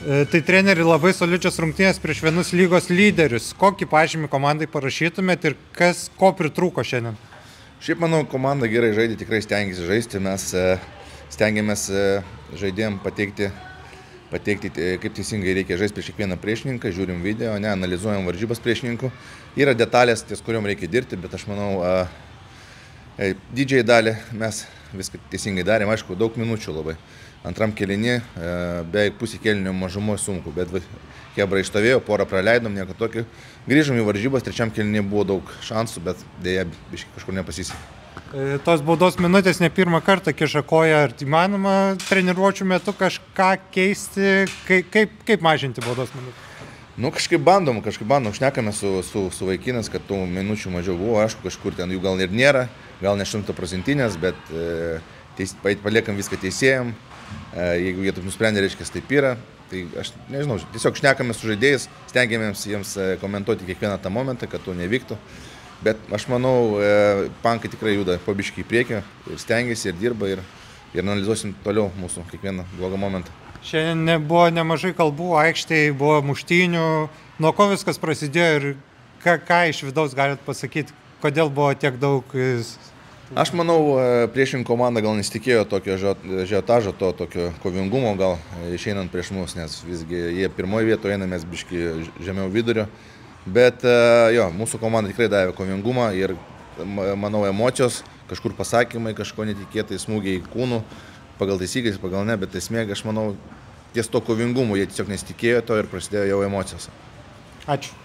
Tai treneri labai solidžios rungtynės prieš vienus lygos lyderius. Kokį pažymį komandai parašytumėt ir ko pritrūko šiandien? Šiaip manau, komanda gerai žaidė, tikrai stengiasi žaisti. Mes stengiamės žaidėjim pateikti, kaip teisingai reikia žaisti prieš kiekvieną priešininką, žiūrim video, analizuojam varžybas priešininkų. Yra detalės, ties kuriuom reikia dirbti, bet aš manau, didžiąją dalį mes viską teisingai darėm, aišku, daug minučių labai. Antram kėlinį, beveik pusį kėlinio mažumo sunku, bet Chebra išstovėjo, porą praleidom, nieko tokio. Grįžom į varžybas, trečiam kėlinį buvo daug šansų, bet dėja biškai kažkur nepasisekė. Tos baudos minutės ne pirmą kartą kiša koją, ar įmanoma treniruočių metu kažką keisti, kaip mažinti baudos minutės? Nu, kažkaip bandom, šnekame su vaikinas, kad tų minučių mažiau buvo, aišku, kažkur ten jų gal ir nėra, gal ne 100%, bet paliekam viską teisėjam. Jeigu jie taip nusprendė, reiškia, taip yra, tai aš nežinau, tiesiog šnekame su žaidėjais, stengiamės jiems komentuoti kiekvieną tą momentą, kad to nevyktų. Bet aš manau, Pankai tikrai juda po biškį į priekį ir stengiasi, ir dirba, ir analizuosim toliau mūsų kiekvieną blogą momentą. Šiandien buvo nemažai kalbų, aikštėje buvo muštynių. Nuo ko viskas prasidėjo ir ką iš vidaus galit pasakyti, kodėl buvo tiek daug? Aš manau, priešininkų komanda gal nesitikėjo tokio žiotažo, tokio kovingumo gal išeinant prieš mus, nes visgi jie pirmoje vietoje eina, mes biški žemiau vidurio. Bet jo, mūsų komanda tikrai davė kovingumą ir, manau, emocijos, kažkur pasakymai, kažko netikėtai, smūgiai kūnų, pagal taisyklės, pagal ne, bet esmė, aš manau, ties to kovingumu jie tiesiog nesitikėjo to ir prasidėjo jau emocijos. Ačiū.